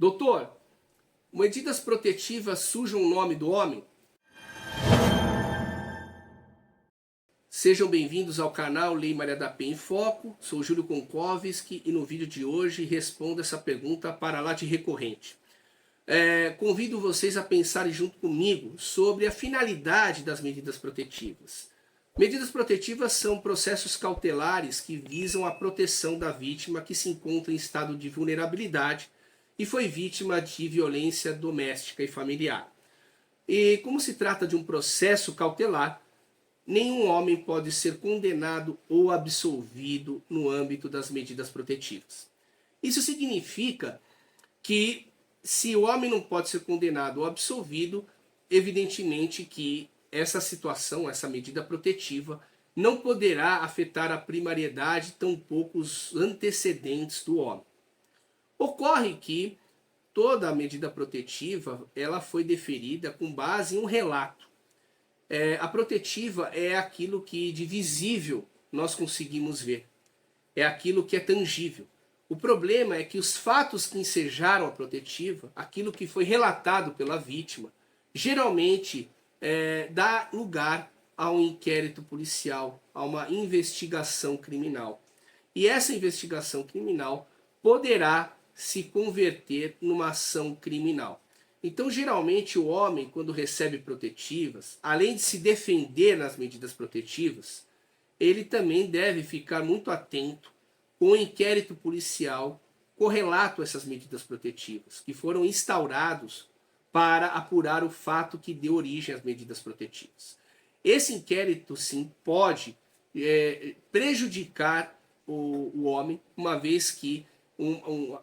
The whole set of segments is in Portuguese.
Doutor, medidas protetivas sujam o nome do homem? Sejam bem-vindos ao canal Lei Maria da Penha em Foco. Sou Júlio Konkowski e no vídeo de hoje respondo essa pergunta para lá de recorrente. Convido vocês a pensarem junto comigo sobre a finalidade das medidas protetivas. Medidas protetivas são processos cautelares que visam a proteção da vítima que se encontra em estado de vulnerabilidade e foi vítima de violência doméstica e familiar. E como se trata de um processo cautelar, nenhum homem pode ser condenado ou absolvido no âmbito das medidas protetivas. Isso significa que se o homem não pode ser condenado ou absolvido, evidentemente que essa situação, essa medida protetiva, não poderá afetar a primariedade, tampouco os antecedentes do homem. Ocorre que toda a medida protetiva ela foi deferida com base em um relato. A protetiva é aquilo que de visível nós conseguimos ver, é aquilo que é tangível. O problema é que os fatos que ensejaram a protetiva, aquilo que foi relatado pela vítima, geralmente dá lugar a um inquérito policial, a uma investigação criminal. E essa investigação criminal poderá se converter numa ação criminal. Então, geralmente, o homem, quando recebe protetivas, além de se defender nas medidas protetivas, ele também deve ficar muito atento com o inquérito policial correlato a essas medidas protetivas, que foram instaurados para apurar o fato que deu origem às medidas protetivas. Esse inquérito, sim, pode prejudicar o homem, uma vez que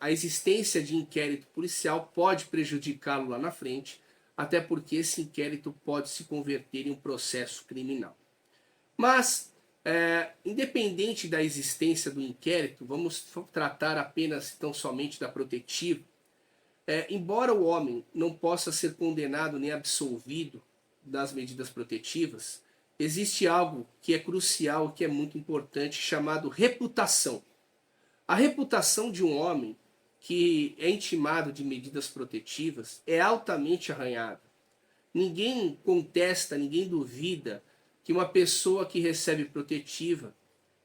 a existência de inquérito policial pode prejudicá-lo lá na frente, até porque esse inquérito pode se converter em um processo criminal. Mas, independente da existência do inquérito, vamos tratar apenas tão somente da protetiva. Embora o homem não possa ser condenado nem absolvido das medidas protetivas, existe algo que é crucial, que é muito importante, chamado reputação. A reputação de um homem que é intimado de medidas protetivas é altamente arranhada. Ninguém contesta, ninguém duvida que uma pessoa que recebe protetiva,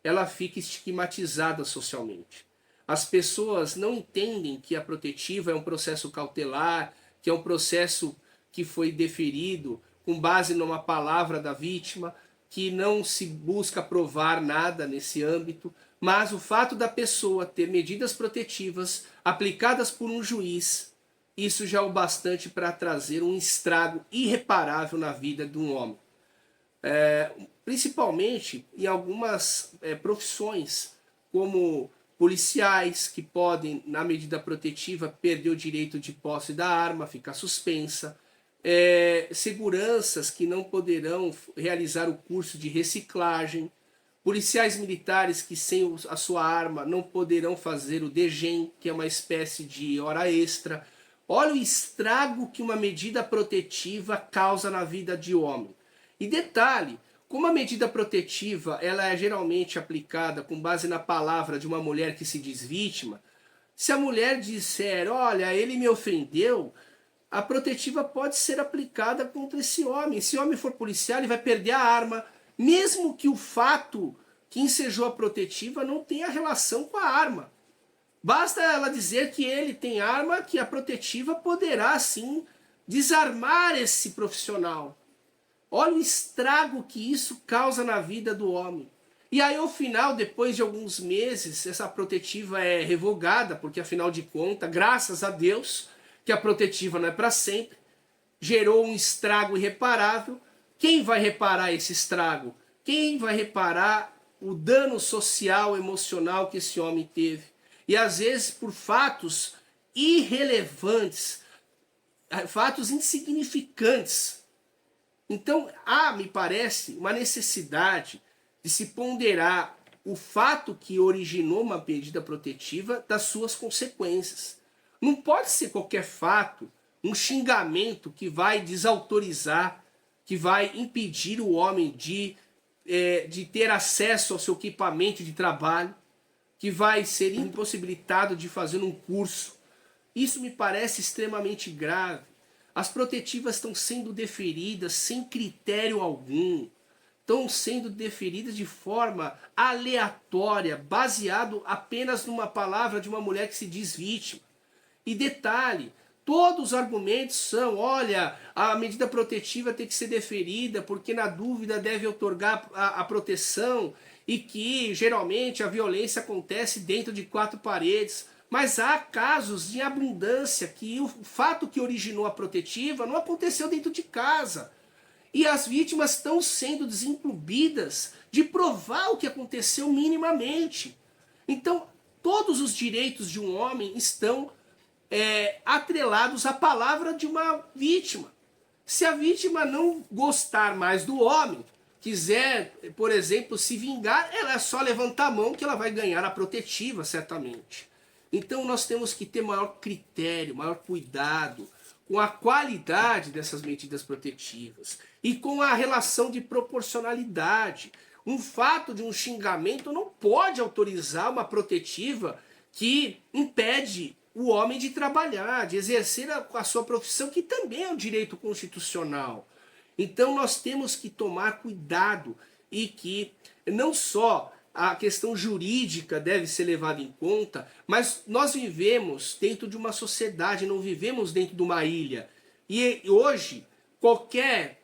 ela fica estigmatizada socialmente. As pessoas não entendem que a protetiva é um processo cautelar, que é um processo que foi deferido com base numa palavra da vítima, que não se busca provar nada nesse âmbito, mas o fato da pessoa ter medidas protetivas aplicadas por um juiz, isso já é o bastante para trazer um estrago irreparável na vida de um homem. Principalmente em algumas profissões, como policiais, que podem, na medida protetiva, perder o direito de posse da arma, ficar suspensa, seguranças que não poderão realizar o curso de reciclagem, policiais militares que sem a sua arma não poderão fazer o DGEM, que é uma espécie de hora extra. Olha o estrago que uma medida protetiva causa na vida de homem. E detalhe, como a medida protetiva ela é geralmente aplicada com base na palavra de uma mulher que se diz vítima, se a mulher disser, olha, ele me ofendeu, a protetiva pode ser aplicada contra esse homem. Se o homem for policial, ele vai perder a arma, mesmo que o fato que ensejou a protetiva não tenha relação com a arma. Basta ela dizer que ele tem arma, que a protetiva poderá, sim, desarmar esse profissional. Olha o estrago que isso causa na vida do homem. E aí, ao final, depois de alguns meses, essa protetiva é revogada, porque, afinal de contas, graças a Deus, que a protetiva não é para sempre, gerou um estrago irreparável. Quem vai reparar esse estrago? Quem vai reparar o dano social, emocional que esse homem teve? E às vezes por fatos irrelevantes, fatos insignificantes. Então há, me parece, uma necessidade de se ponderar o fato que originou uma medida protetiva das suas consequências. Não pode ser qualquer fato, um xingamento que vai desautorizar, que vai impedir o homem de ter acesso ao seu equipamento de trabalho, que vai ser impossibilitado de fazer um curso, Isso me parece extremamente grave. As protetivas estão sendo deferidas sem critério algum. Estão sendo deferidas de forma aleatória, baseado apenas numa palavra de uma mulher que se diz vítima. E detalhe, todos os argumentos são, olha, a medida protetiva tem que ser deferida porque na dúvida deve outorgar a proteção e que geralmente a violência acontece dentro de 4 paredes. Mas há casos em abundância que o fato que originou a protetiva não aconteceu dentro de casa. E as vítimas estão sendo desincumbidas de provar o que aconteceu minimamente. Então, todos os direitos de um homem estão atrelados à palavra de uma vítima. Se a vítima não gostar mais do homem, quiser, por exemplo, se vingar, ela é só levantar a mão que ela vai ganhar a protetiva, certamente. Então nós temos que ter maior critério, maior cuidado com a qualidade dessas medidas protetivas e com a relação de proporcionalidade. Um fato de um xingamento não pode autorizar uma protetiva que impede o homem de trabalhar, de exercer a sua profissão, que também é um direito constitucional. Então nós temos que tomar cuidado e que não só a questão jurídica deve ser levada em conta, mas nós vivemos dentro de uma sociedade, não vivemos dentro de uma ilha. E hoje, qualquer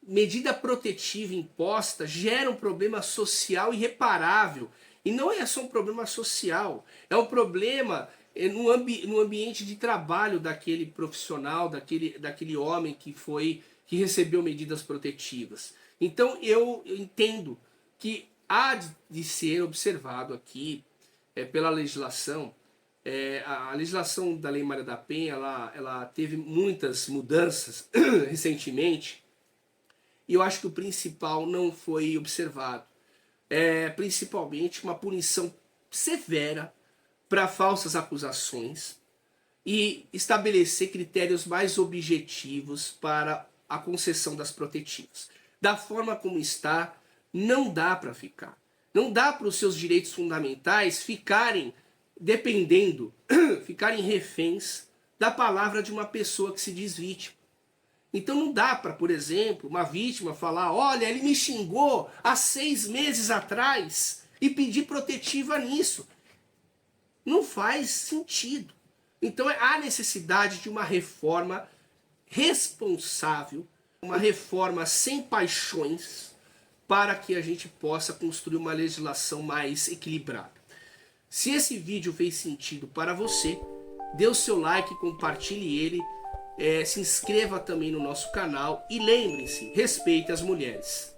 medida protetiva imposta gera um problema social irreparável. E não é só um problema social, é um problema no ambiente de trabalho daquele profissional, daquele homem que recebeu medidas protetivas. Então eu entendo que há de ser observado aqui pela legislação. A legislação da Lei Maria da Penha ela teve muitas mudanças recentemente, e eu acho que o principal não foi observado. Principalmente uma punição severa para falsas acusações e estabelecer critérios mais objetivos para a concessão das protetivas. Da forma como está, não dá para ficar. Não dá para os seus direitos fundamentais ficarem dependendo, ficarem reféns da palavra de uma pessoa que se diz vítima. Então não dá para, por exemplo, uma vítima falar, olha, ele me xingou há 6 meses atrás e pedir protetiva nisso. Não faz sentido. Então há necessidade de uma reforma responsável, uma reforma sem paixões, para que a gente possa construir uma legislação mais equilibrada. Se esse vídeo fez sentido para você, dê o seu like, compartilhe ele, se inscreva também no nosso canal e lembre-se, respeite as mulheres.